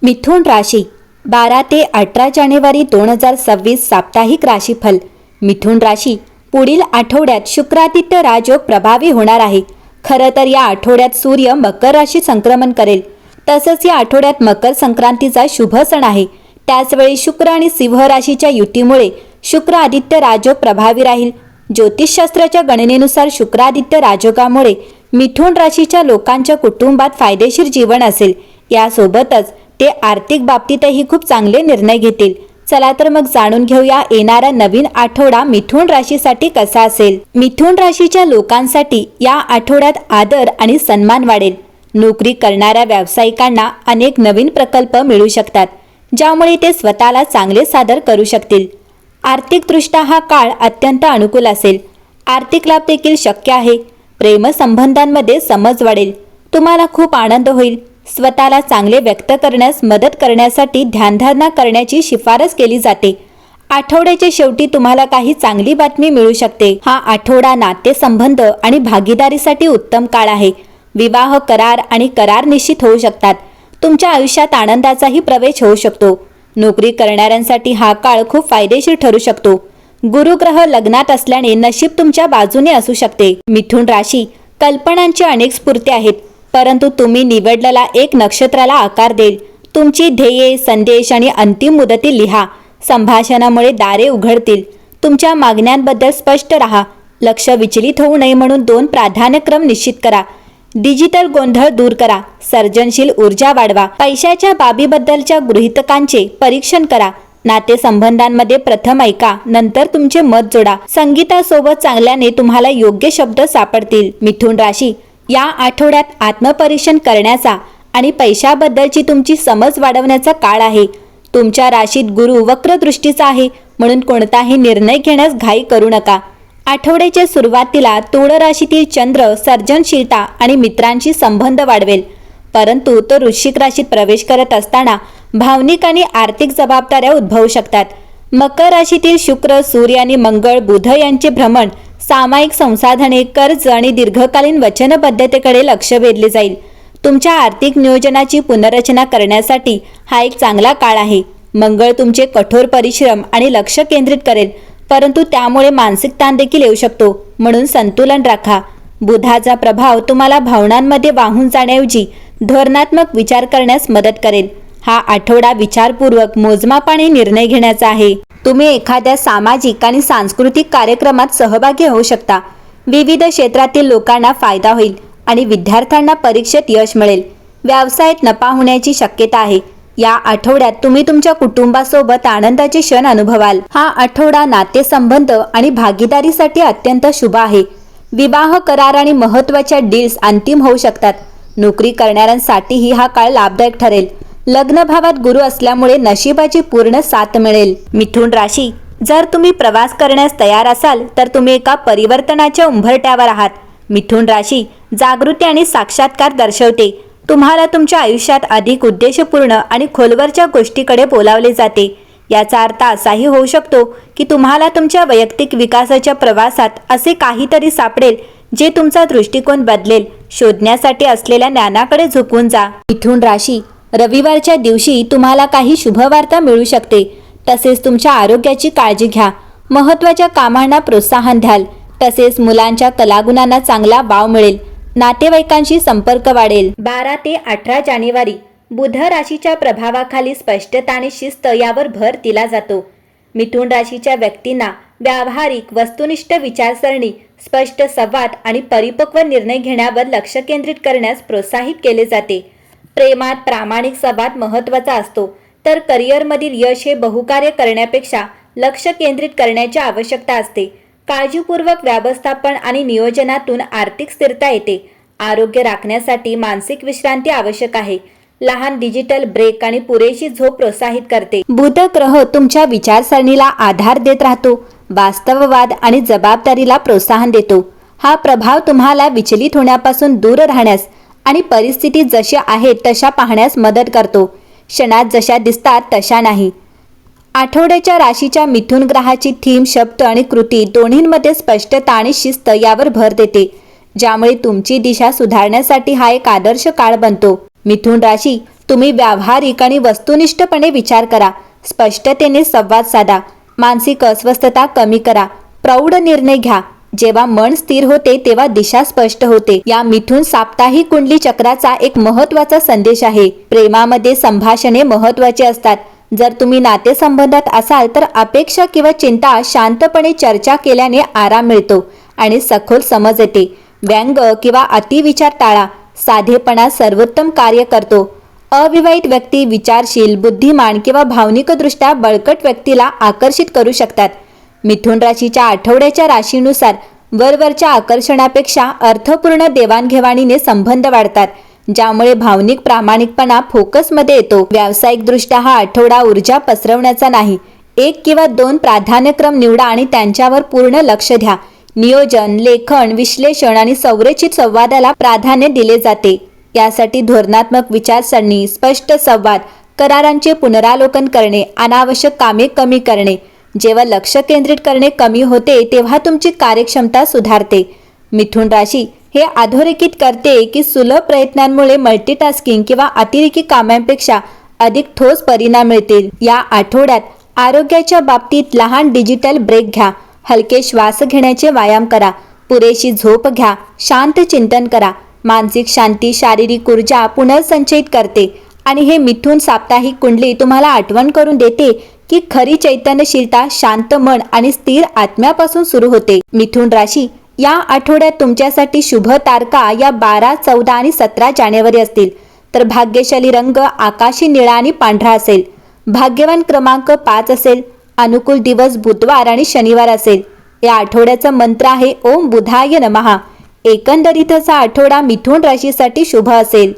मिथुन राशी 12 ते 18 जानेवारी 2026 साप्ताहिक राशीफल। मिथुन राशी पुढील आठवड्यात शुक्रादित्य राजयोग प्रभावी होणार आहे। खरं तर या आठवड्यात सूर्य मकर राशीत संक्रमण करेल। तसंच या आठवड्यात मकर संक्रांतीचा शुभ सण आहे। त्याचवेळी शुक्र आणि सिंह राशीच्या युतीमुळे शुक्र आदित्य राजयोग प्रभावी राहील। ज्योतिषशास्त्राच्या गणनेनुसार शुक्रादित्य राजयोगामुळे मिथुन राशीच्या लोकांच्या कुटुंबात फायदेशीर जीवन असेल। यासोबतच ते आर्थिक बाबतीतही खूप चांगले निर्णय घेतील। चला तर मग जाणून घेऊया येणारा नवीन आठवडा मिथुन राशीसाठी कसा असेल। मिथुन राशीच्या लोकांसाठी या आठवड्यात आदर आणि सन्मान वाढेल। नोकरी करणाऱ्या व्यावसायिकांना अनेक नवीन प्रकल्प मिळू शकतात, ज्यामुळे ते स्वतःला चांगले सादर करू शकतील। आर्थिकदृष्ट्या हा काळ अत्यंत अनुकूल असेल। आर्थिक लाभ देखील शक्य आहे। प्रेमसंबंधांमध्ये समज वाढेल। तुम्हाला खूप आनंद होईल। स्वतःला चांगले व्यक्त करण्यास मदत करण्यासाठी ध्यानधारणा करण्याची शिफारस केली जाते। आठवड्याच्या शेवटी तुम्हाला काही चांगली बातमी मिळू शकते। हा आठवडा नातेसंबंध आणि भागीदारीसाठी उत्तम काळ आहे। विवाह करार आणि करार निश्चित होऊ शकतात। तुमच्या आयुष्यात आनंदाचाही प्रवेश होऊ शकतो। नोकरी करणाऱ्यांसाठी हा काळ खूप फायदेशीर ठरू शकतो। गुरुग्रह लग्नात असल्याने नशीब तुमच्या बाजूने असू शकते। मिथुन राशी कल्पनांची अनेक स्फूर्ती आहेत, परंतु तुम्ही निवडलेला एक नक्षत्राला आकार देईल। तुमची ध्येये, संदेश आणि अंतिम मुदती लिहा। संभाषणामुळे दारे उघडतील। तुमच्या मागण्यांबद्दल स्पष्ट राहा। लक्ष विचलित होऊ नये म्हणून 2 प्राधान्यक्रम निश्चित करा। डिजिटल गोंधळ दूर करा। सर्जनशील ऊर्जा वाढवा। पैशाच्या बाबीबद्दलच्या गृहीतकांचे परीक्षण करा। नातेसंबंधांमध्ये प्रथम ऐका, नंतर तुमचे मत जोडा। संगीतासोबत चांगल्याने तुम्हाला योग्य शब्द सापडतील। मिथुन राशी या आठवड्यात आत्मपरीक्षण करण्याचा आणि पैशाबद्दलची तुमची समज वाढवण्याचा काळ आहे। तुमच्या राशीत गुरु वक्र दृष्टीचा आहे, म्हणून कोणताही निर्णय घेण्यास घाई करू नका। आठवड्याच्या सुरुवातीला तुळ राशीतील चंद्र सर्जनशीलता आणि मित्रांशी संबंध वाढवेल, परंतु तो वृश्चिक राशीत प्रवेश करत असताना भावनिक आणि आर्थिक जबाबदाऱ्या उद्भवू शकतात। मकर राशीतील शुक्र, सूर्य आणि मंगळ, बुध यांचे भ्रमण सामायिक संसाधने, कर्ज आणि दीर्घकालीन वचनबद्धतेकडे लक्ष वेधले जाईल। तुमच्या आर्थिक नियोजनाची पुनर्रचना करण्यासाठी हा एक चांगला काळ आहे। मंगळ तुमचे कठोर परिश्रम आणि लक्ष केंद्रित करेल, परंतु त्यामुळे मानसिक ताण देखील येऊ शकतो, म्हणून संतुलन राखा। बुधाचा प्रभाव तुम्हाला भावनांमध्ये वाहून जाण्याऐवजी धोरणात्मक विचार करण्यास मदत करेल। हा आठवडा विचारपूर्वक मोजमापाने निर्णय घेण्याचा आहे। तुम्ही एखाद्या सामाजिक आणि सांस्कृतिक कार्यक्रमात सहभागी होऊ शकता। विविध क्षेत्रातील लोकांना फायदा होईल आणि विद्यार्थ्यांना परीक्षेत यश मिळेल। व्यवसायात नफा होण्याची शक्यता आहे। या आठवड्यात तुम्ही तुमच्या कुटुंबासोबत आनंदाचे क्षण अनुभवाल। हा आठवडा नातेसंबंध आणि भागीदारीसाठी अत्यंत शुभ आहे। विवाह करार आणि महत्त्वाच्या डील्स अंतिम होऊ शकतात। नोकरी करणाऱ्यांसाठीही हा काळ लाभदायक ठरेल। लग्न भावात गुरु असल्यामुळे नशिबाची पूर्ण साथ मिळेल। मिथुन राशी जर तुम्ही प्रवास करण्यास तयार असाल तर तुम्ही एका परिवर्तनाच्या उंबरठ्यावर आहात। मिथुन राशी जागृती आणि साक्षात्कार दर्शवते। तुम्हाला तुमच्या आयुष्यात अधिक उद्देशपूर्ण आणि खोलवरच्या गोष्टीकडे बोलावले जाते। याचा अर्थ असाही होऊ शकतो की तुम्हाला तुमच्या वैयक्तिक विकासाच्या प्रवासात असे काहीतरी सापडेल जे तुमचा दृष्टिकोन बदलेल। शोधण्यासाठी असलेल्या ज्ञानाकडे झुकून जा। मिथुन राशी रविवारच्या दिवशी तुम्हाला काही शुभवार्ता मिळू शकते। तसेच तुमच्या आरोग्याची काळजी घ्या। महत्त्वाच्या कामांना प्रोत्साहन द्याल। तसेच मुलांच्या कलागुणांना चांगला वाव मिळेल। नातेवाईकांशी संपर्क वाढेल। 12 ते 18 जानेवारी बुध राशीच्या प्रभावाखाली स्पष्टता आणि शिस्त यावर भर दिला जातो। मिथुन राशीच्या व्यक्तींना व्यावहारिक वस्तुनिष्ठ विचारसरणी, स्पष्ट संवाद आणि परिपक्व निर्णय घेण्यावर लक्ष केंद्रित करण्यास प्रोत्साहित केले जाते। प्रेमात प्रामाणिक संवाद महत्त्वाचा असतो, तर करिअरमधील यश हे बहुकार्य करण्यापेक्षा लक्ष केंद्रित करण्याची आवश्यकता असते। काळजीपूर्वक व्यवस्थापन आणि नियोजनातून आर्थिक स्थिरता येते। आरोग्य राखण्यासाठी मानसिक विश्रांती आवश्यक आहे। लहान डिजिटल ब्रेक आणि पुरेशी झोप प्रोत्साहित करते। बुध ग्रह तुमच्या विचारसरणीला आधार देत राहतो, वास्तववाद आणि जबाबदारीला प्रोत्साहन देतो। हा प्रभाव तुम्हाला विचलित होण्यापासून दूर राहण्यास आणि परिस्थिती जशा आहेत तशा पाहण्यास मदत करतो। क्षणात जशा दिसतात तशा नाही। आठवड्याच्या राशीच्या मिथुन ग्रहाची थीम शब्द आणि कृती दोन्हींमध्ये स्पष्टता आणि शिस्त यावर भर देते, ज्यामुळे तुमची दिशा सुधारण्यासाठी हा एक आदर्श काळ बनतो। मिथुन राशी तुम्ही व्यावहारिक आणि वस्तुनिष्ठपणे विचार करा, स्पष्टतेने संवाद साधा, मानसिक अस्वस्थता कमी करा, प्रौढ निर्णय घ्या. जेव्हा मन स्थिर होते तेव्हा दिशा स्पष्ट होते. या मिथुन साप्ताहिक कुंडली चक्राचा एक महत्त्वाचा संदेश आहे. प्रेमामध्ये संभाषणे महत्त्वाचे असतात. जर तुम्ही नातेसंबंधात असाल तर अपेक्षा किंवा चिंता शांतपणे चर्चा केल्याने आराम मिळतो आणि सखोल समज येते. व्यंग किंवा अतिविचार टाळा. साधेपणा सर्वोत्तम कार्य करतो. अविवाहित व्यक्ती विचारशील, बुद्धिमान किंवा भावनिकदृष्ट्या बळकट व्यक्तीला आकर्षित करू शकतात. मिथुन राशीच्या आठवड्याच्या राशीनुसार वरवरच्या आकर्षणापेक्षा अर्थपूर्ण देवाणघेवाणीने संबंध वाढतात, ज्यामुळे भावनिक प्रामाणिकपणा फोकसमध्ये येतो. व्यावसायिकदृष्ट्या हा आठवडा ऊर्जा पसरवण्याचा नाही. 1 किंवा 2 प्राधान्यक्रम निवडा आणि त्यांच्यावर पूर्ण लक्ष द्या. नियोजन, लेखन, विश्लेषण आणि संरचित संवादाला प्राधान्य दिले जाते. यासाठी धोरणात्मक विचारसरणी, स्पष्ट संवाद, करारांचे पुनरावलोकन करणे, अनावश्यक कामे कमी करणे. जेव्हा लक्ष केंद्रित करणे कमी होते तेव्हा तुमची कार्यक्षमता सुधारते. मिथुन राशी हे अधोरेखित करते की सुलभ प्रयत्नांमुळे मल्टीटास्किंग किंवा अतिरेकी कामांपेक्षा अधिक ठोस परिणाम मिळतील. या आठवड्यात आरोग्याच्या बाबतीत लहान डिजिटल ब्रेक घ्या. हलके श्वास घेण्याचे व्यायाम करा. पुरेशी झोप घ्या. शांत चिंतन करा. मानसिक शांती शारीरिक ऊर्जा पुनर्संचयित करते आणि हे मिथुन साप्ताहिक कुंडली तुम्हाला आठवण करून देते की खरी चैतन्यशीलता शांत मन आणि स्थिर आत्म्यापासून सुरू होते. मिथुन राशी या आठवड्यात तुमच्यासाठी शुभ तारखा या 12, 14 आणि 17 जानेवारी असतील. तर भाग्यशाली रंग आकाशी निळा आणि पांढरा असेल. भाग्यवान क्रमांक 5 असेल. अनुकूल दिवस बुधवार आणि शनिवार असेल. या आठवड्याचा मंत्र आहे ओम बुधाय नमः. एकंदरीतचा आठवडा मिथुन राशीसाठी शुभ असेल.